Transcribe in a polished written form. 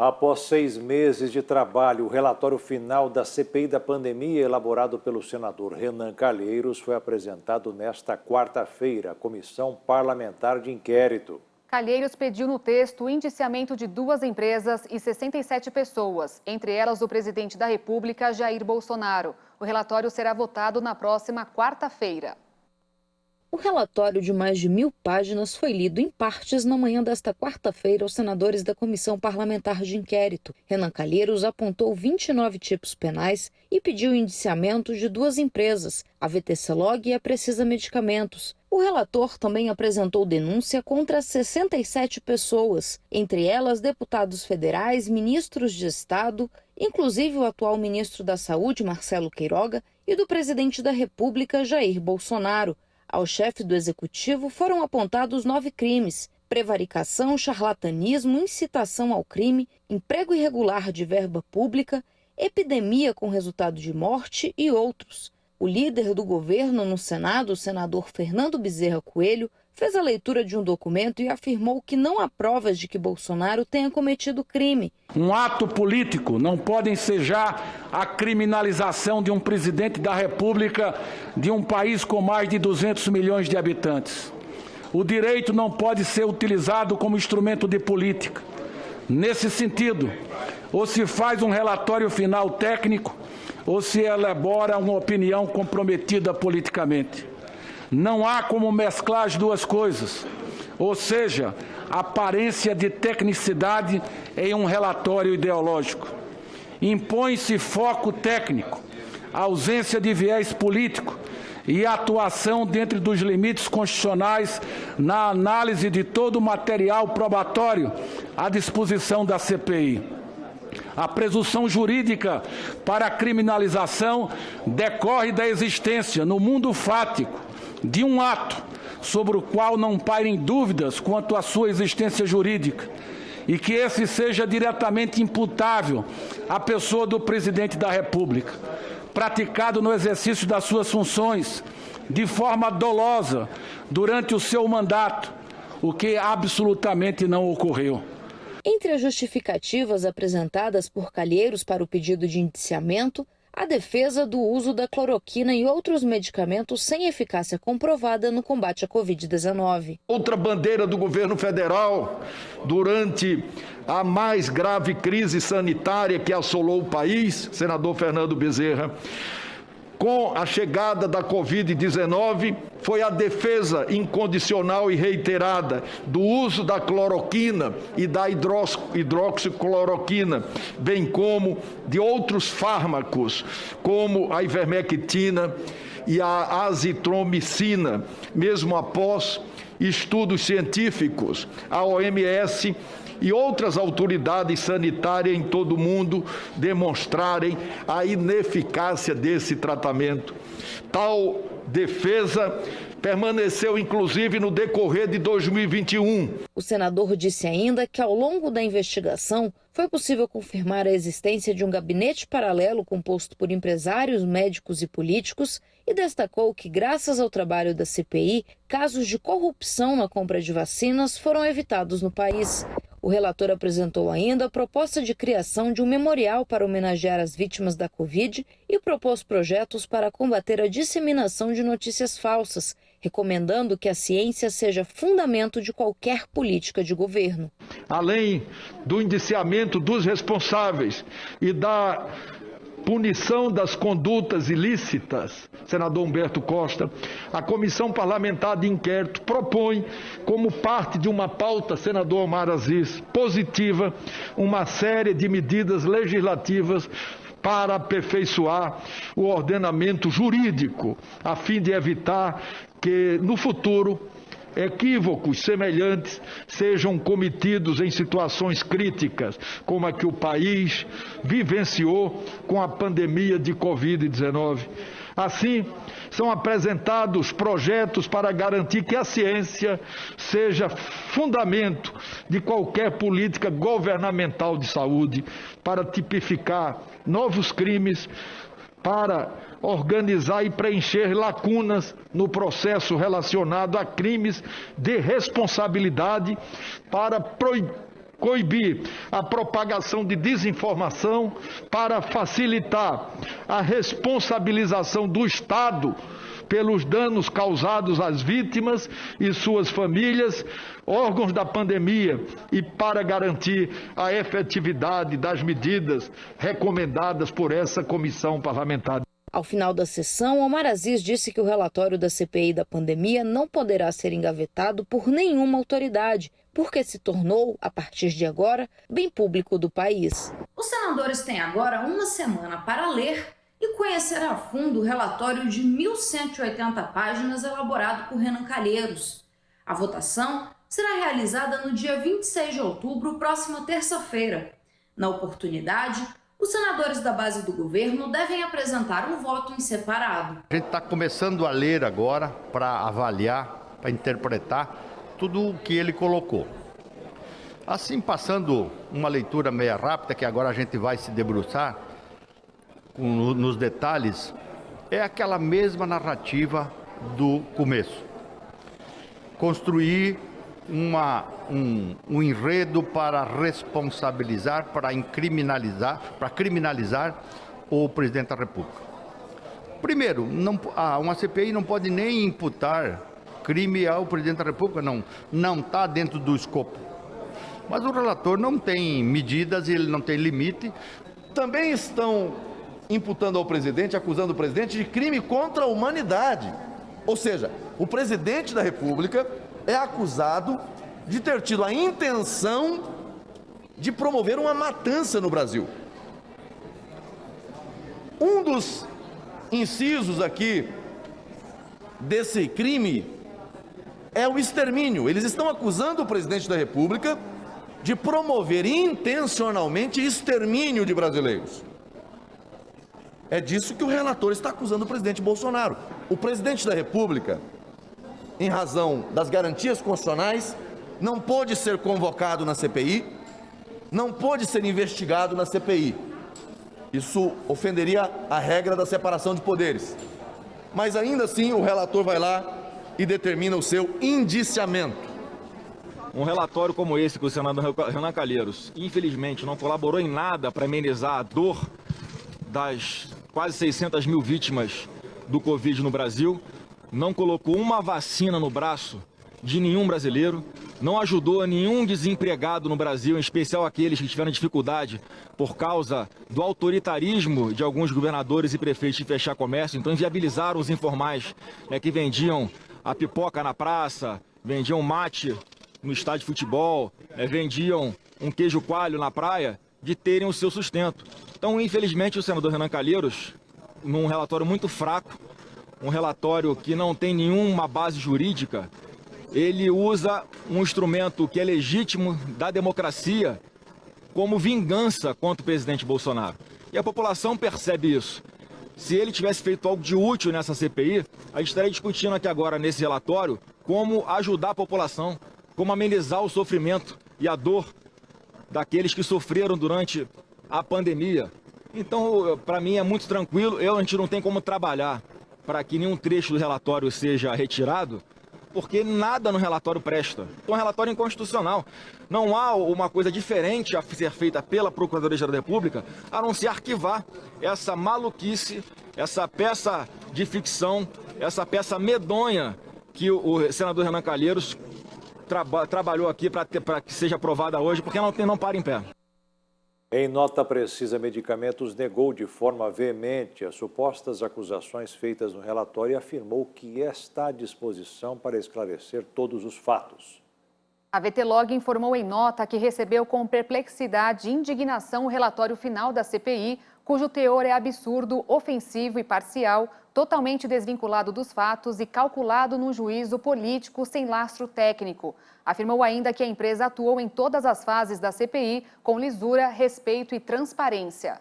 Após 6 meses de trabalho, o relatório final da CPI da pandemia, elaborado pelo senador Renan Calheiros, foi apresentado nesta quarta-feira à Comissão Parlamentar de Inquérito. Calheiros pediu no texto o indiciamento de 2 empresas e 67 pessoas, entre elas o presidente da República, Jair Bolsonaro. O relatório será votado na próxima quarta-feira. O relatório de mais de 1.000 páginas foi lido em partes na manhã desta quarta-feira aos senadores da Comissão Parlamentar de Inquérito. Renan Calheiros apontou 29 tipos penais e pediu o indiciamento de 2 empresas, a VTC Log e a Precisa Medicamentos. O relator também apresentou denúncia contra 67 pessoas, entre elas deputados federais, ministros de Estado, inclusive o atual ministro da Saúde, Marcelo Queiroga, e do presidente da República, Jair Bolsonaro. Ao chefe do Executivo foram apontados 9 crimes: prevaricação, charlatanismo, incitação ao crime, emprego irregular de verba pública, epidemia com resultado de morte e outros. O líder do governo no Senado, o senador Fernando Bezerra Coelho, fez a leitura de um documento e afirmou que não há provas de que Bolsonaro tenha cometido crime. Um ato político não pode ensejar a criminalização de um presidente da República de um país com mais de 200 milhões de habitantes. O direito não pode ser utilizado como instrumento de política. Nesse sentido, ou se faz um relatório final técnico, ou se elabora uma opinião comprometida politicamente. Não há como mesclar as duas coisas, ou seja, aparência de tecnicidade em um relatório ideológico. Impõe-se foco técnico, ausência de viés político e atuação dentro dos limites constitucionais na análise de todo o material probatório à disposição da CPI. A presunção jurídica para a criminalização decorre da existência, no mundo fático, de um ato sobre o qual não pairem dúvidas quanto à sua existência jurídica e que esse seja diretamente imputável à pessoa do presidente da República, praticado no exercício das suas funções de forma dolosa durante o seu mandato, o que absolutamente não ocorreu. Entre as justificativas apresentadas por Calheiros para o pedido de indiciamento, a defesa do uso da cloroquina e outros medicamentos sem eficácia comprovada no combate à Covid-19. Outra bandeira do governo federal durante a mais grave crise sanitária que assolou o país, senador Fernando Bezerra, com a chegada da Covid-19, foi a defesa incondicional e reiterada do uso da cloroquina e da hidroxicloroquina, bem como de outros fármacos, como a ivermectina e a azitromicina, mesmo após estudos científicos, a OMS e outras autoridades sanitárias em todo o mundo demonstrarem a ineficácia desse tratamento. Tal defesa permaneceu, inclusive, no decorrer de 2021. O senador disse ainda que, ao longo da investigação, foi possível confirmar a existência de um gabinete paralelo composto por empresários, médicos e políticos e destacou que, graças ao trabalho da CPI, casos de corrupção na compra de vacinas foram evitados no país. O relator apresentou ainda a proposta de criação de um memorial para homenagear as vítimas da Covid e propôs projetos para combater a disseminação de notícias falsas, recomendando que a ciência seja fundamento de qualquer política de governo. Além do indiciamento dos responsáveis e da punição das condutas ilícitas, senador Humberto Costa, a Comissão Parlamentar de Inquérito propõe, como parte de uma pauta, senador Omar Aziz, positiva, uma série de medidas legislativas para aperfeiçoar o ordenamento jurídico, a fim de evitar que, no futuro, equívocos semelhantes sejam cometidos em situações críticas, como a que o país vivenciou com a pandemia de Covid-19. Assim, são apresentados projetos para garantir que a ciência seja fundamento de qualquer política governamental de saúde, para tipificar novos crimes, para organizar e preencher lacunas no processo relacionado a crimes de responsabilidade, para coibir a propagação de desinformação para facilitar a responsabilização do Estado pelos danos causados às vítimas e suas famílias, órgãos da pandemia e para garantir a efetividade das medidas recomendadas por essa comissão parlamentar. Ao final da sessão, Omar Aziz disse que o relatório da CPI da pandemia não poderá ser engavetado por nenhuma autoridade, porque se tornou, a partir de agora, bem público do país. Os senadores têm agora uma semana para ler e conhecer a fundo o relatório de 1.180 páginas elaborado por Renan Calheiros. A votação será realizada no dia 26 de outubro, próxima terça-feira. Na oportunidade, os senadores da base do governo devem apresentar um voto em separado. A gente está começando a ler agora para avaliar, para interpretar tudo o que ele colocou. Assim, passando uma leitura meia rápida, que agora a gente vai se debruçar nos detalhes, é aquela mesma narrativa do começo. Construir um enredo para responsabilizar, para criminalizar o presidente da República. Primeiro, uma CPI não pode nem imputar crime ao presidente da República, não está dentro do escopo. Mas o relator não tem medidas, ele não tem limite. Também estão imputando ao presidente, acusando o presidente de crime contra a humanidade. Ou seja, o presidente da República é acusado de ter tido a intenção de promover uma matança no Brasil. Um dos incisos aqui desse crime é o extermínio. Eles estão acusando o presidente da República de promover intencionalmente extermínio de brasileiros. É disso que o relator está acusando o presidente Bolsonaro. O presidente da República, em razão das garantias constitucionais, não pôde ser convocado na CPI, não pôde ser investigado na CPI. Isso ofenderia a regra da separação de poderes. Mas ainda assim o relator vai lá e determina o seu indiciamento. Um relatório como esse que o senador Renan Calheiros, infelizmente, não colaborou em nada para amenizar a dor das quase 600 mil vítimas do Covid no Brasil, não colocou uma vacina no braço de nenhum brasileiro, não ajudou a nenhum desempregado no Brasil, em especial aqueles que tiveram dificuldade por causa do autoritarismo de alguns governadores e prefeitos de fechar comércio. Então inviabilizaram os informais que vendiam a pipoca na praça, vendiam mate no estádio de futebol, vendiam um queijo coalho na praia, de terem o seu sustento. Então, infelizmente, o senador Renan Calheiros, num relatório muito fraco, um relatório que não tem nenhuma base jurídica, ele usa um instrumento que é legítimo da democracia como vingança contra o presidente Bolsonaro. E a população percebe isso. Se ele tivesse feito algo de útil nessa CPI, a gente estaria discutindo aqui agora, nesse relatório, como ajudar a população, como amenizar o sofrimento e a dor daqueles que sofreram durante a pandemia. Então, para mim, é muito tranquilo. A gente não tem como trabalhar para que nenhum trecho do relatório seja retirado, porque nada no relatório presta. Então, é um relatório inconstitucional. Não há uma coisa diferente a ser feita pela Procuradoria-Geral da República, a não ser arquivar essa maluquice, essa peça de ficção, essa peça medonha que o senador Renan Calheiros trabalhou aqui para que seja aprovada hoje, porque não para em pé. Em nota precisa, Medicamentos negou de forma veemente as supostas acusações feitas no relatório e afirmou que está à disposição para esclarecer todos os fatos. A VTLog informou em nota que recebeu com perplexidade e indignação o relatório final da CPI, cujo teor é absurdo, ofensivo e parcial, totalmente desvinculado dos fatos e calculado num juízo político sem lastro técnico. Afirmou ainda que a empresa atuou em todas as fases da CPI com lisura, respeito e transparência.